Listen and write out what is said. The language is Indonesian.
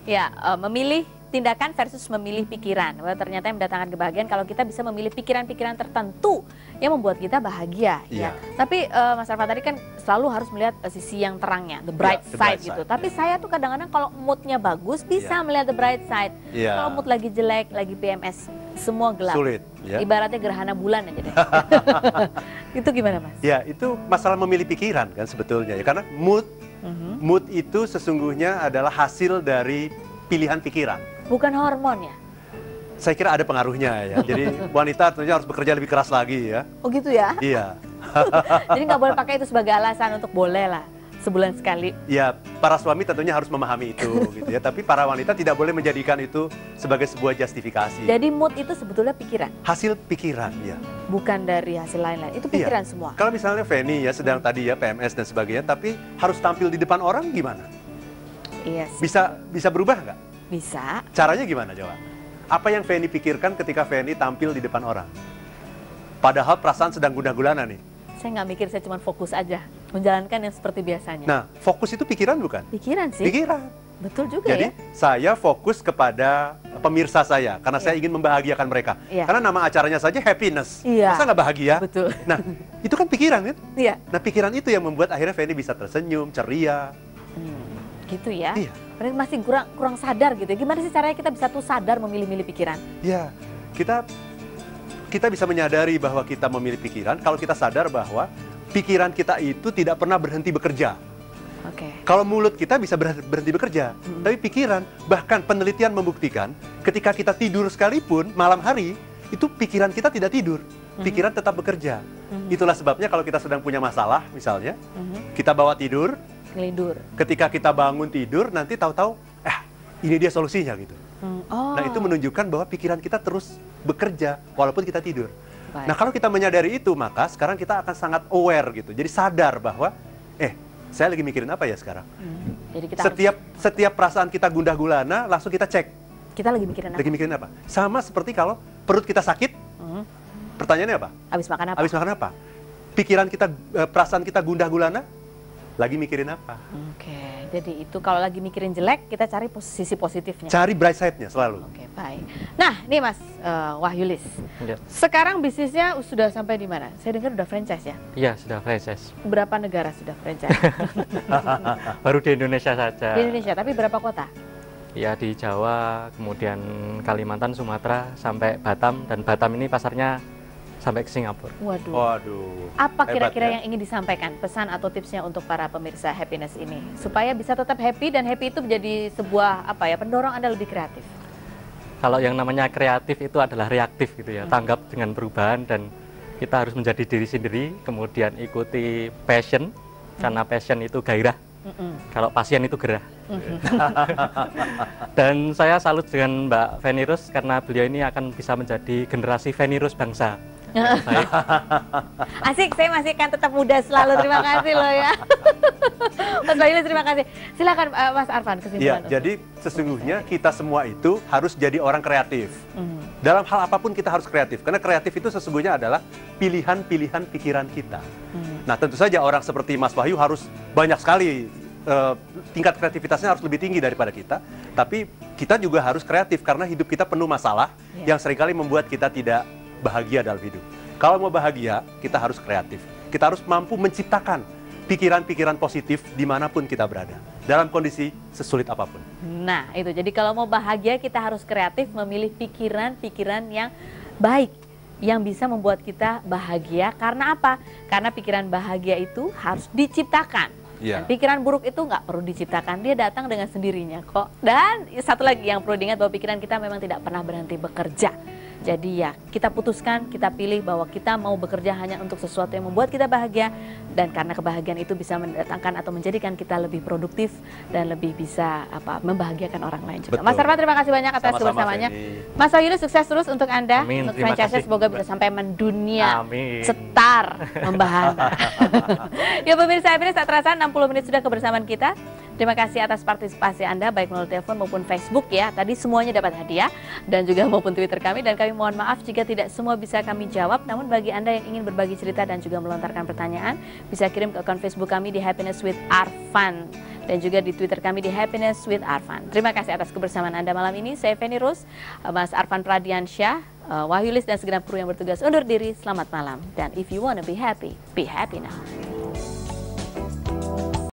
Ya, memilih tindakan versus memilih pikiran. Bahwa ternyata yang mendatangkan kebahagiaan kalau kita bisa memilih pikiran-pikiran tertentu yang membuat kita bahagia. Ya. Tapi Mas Arfan tadi kan selalu harus melihat sisi yang terangnya, the bright side gitu. Tapi saya tuh kadang-kadang kalau moodnya bagus bisa melihat the bright side. Kalau mood lagi jelek, lagi PMS, semua gelap. Sulit. Ibaratnya gerhana bulan aja deh. Itu gimana Mas? Ya, itu masalah memilih pikiran kan sebetulnya ya. Karena mood itu sesungguhnya adalah hasil dari pilihan pikiran. Bukan hormon ya? Saya kira ada pengaruhnya ya. Jadi wanita tentunya harus bekerja lebih keras lagi ya. Oh gitu ya? Iya. Jadi nggak boleh pakai itu sebagai alasan untuk boleh lah sebulan sekali. Ya, para suami tentunya harus memahami itu gitu ya. Tapi para wanita tidak boleh menjadikan itu sebagai sebuah justifikasi. Jadi mood itu sebetulnya pikiran? Hasil pikiran ya. Bukan dari hasil lain-lain, itu pikiran semua? Kalau misalnya Feni ya sedang tadi ya PMS dan sebagainya, tapi harus tampil di depan orang gimana? Iya sih. Bisa berubah nggak? Bisa. Caranya gimana coba? Apa yang Feni pikirkan ketika Feni tampil di depan orang? Padahal perasaan sedang gundah-gulana nih. Saya nggak mikir, saya cuma fokus aja. Menjalankan yang seperti biasanya. Nah, fokus itu pikiran bukan? Pikiran sih. Pikiran. Betul juga. Jadi, saya fokus kepada pemirsa saya. Karena saya ingin membahagiakan mereka. Karena nama acaranya saja happiness. Masa nggak bahagia? Betul. Nah, itu kan pikiran kan? Iya. Nah, pikiran itu yang membuat akhirnya Feni bisa tersenyum, ceria. Gitu ya? Iya. Berarti masih kurang sadar gitu. Gimana sih caranya kita bisa tuh sadar memilih-milih pikiran? Ya, kita bisa menyadari bahwa kita memilih pikiran kalau kita sadar bahwa pikiran kita itu tidak pernah berhenti bekerja. Kalau mulut kita bisa berhenti bekerja, tapi pikiran, bahkan penelitian membuktikan ketika kita tidur sekalipun malam hari, itu pikiran kita tidak tidur. Pikiran tetap bekerja. Itulah sebabnya kalau kita sedang punya masalah misalnya, kita bawa tidur, ketika kita bangun tidur, nanti tahu-tahu, ini dia solusinya gitu. Nah, itu menunjukkan bahwa pikiran kita terus bekerja walaupun kita tidur. Nah, kalau kita menyadari itu, maka sekarang kita akan sangat aware gitu. Jadi sadar bahwa, saya lagi mikirin apa ya sekarang? Jadi kita setiap perasaan kita gundah gulana, langsung kita cek. Kita lagi mikirin apa? Sama seperti kalau perut kita sakit, pertanyaannya apa? Habis makan apa? Habis makan apa? Pikiran kita, perasaan kita gundah gulana, lagi mikirin apa? Jadi itu kalau lagi mikirin jelek, kita cari sisi positifnya. Cari bright side-nya selalu. Baik. Nah, nih Mas Wahyulis. Sekarang bisnisnya sudah sampai di mana? Saya dengar udah franchise ya? Iya, sudah franchise. Berapa negara sudah franchise? Baru di Indonesia saja. Di Indonesia, tapi berapa kota? Ya, di Jawa, kemudian Kalimantan, Sumatera, sampai Batam. Dan Batam ini pasarnya sampai ke Singapura. Waduh. Apa kira-kira yang ingin disampaikan, pesan atau tipsnya untuk para pemirsa happiness ini supaya bisa tetap happy dan happy itu menjadi sebuah pendorong Anda lebih kreatif? Kalau yang namanya kreatif itu adalah reaktif gitu ya, tanggap dengan perubahan dan kita harus menjadi diri sendiri, kemudian ikuti passion karena passion itu gairah. Kalau pasien itu gerah. Dan saya salut dengan Mbak Feni Rose karena beliau ini akan bisa menjadi generasi Feni Rose bangsa. Asik, saya masih akan tetap muda selalu. Terima kasih loh ya. Mas Wahyulis, terima kasih. Silakan Mas Arfan, kesimpulan. Jadi sesungguhnya kita semua itu harus jadi orang kreatif. Dalam hal apapun kita harus kreatif. Karena kreatif itu sesungguhnya adalah pilihan-pilihan pikiran kita. Nah, tentu saja orang seperti Mas Wahyu harus banyak sekali, tingkat kreativitasnya harus lebih tinggi daripada kita. Tapi kita juga harus kreatif karena hidup kita penuh masalah yang seringkali membuat kita tidak bahagia dalam hidup. Kalau mau bahagia, kita harus kreatif. Kita harus mampu menciptakan pikiran-pikiran positif dimanapun kita berada, dalam kondisi sesulit apapun. Nah, itu. Jadi kalau mau bahagia, kita harus kreatif, memilih pikiran-pikiran yang baik, yang bisa membuat kita bahagia. Karena apa? Karena pikiran bahagia itu harus diciptakan. Dan pikiran buruk itu nggak perlu diciptakan, dia datang dengan sendirinya kok. Dan satu lagi yang perlu diingat bahwa pikiran kita memang tidak pernah berhenti bekerja. Jadi ya, kita putuskan, kita pilih bahwa kita mau bekerja hanya untuk sesuatu yang membuat kita bahagia. Dan karena kebahagiaan itu bisa mendatangkan atau menjadikan kita lebih produktif dan lebih bisa membahagiakan orang lain juga. Mas Arfan, terima kasih banyak atas kebersamaannya. Mas Wahyulis, sukses terus untuk Anda. Amin, untuk franchise, semoga bisa sampai mendunia. Setar, membahana. Ya pemirsa, ini tak terasa 60 menit sudah kebersamaan kita. Terima kasih atas partisipasi Anda, baik melalui telepon maupun Facebook ya. Tadi semuanya dapat hadiah dan juga maupun Twitter kami. Dan kami mohon maaf jika tidak semua bisa kami jawab. Namun bagi Anda yang ingin berbagi cerita dan juga melontarkan pertanyaan, bisa kirim ke akun Facebook kami di Happiness with Arfan. dan juga di Twitter kami di Happiness with Arfan. Terima kasih atas kebersamaan Anda malam ini. Saya Feni Rose, Mas Arfan Pradiansyah, Wahyu Lis dan segenap kru yang bertugas undur diri. Selamat malam. Dan if you wanna be happy now.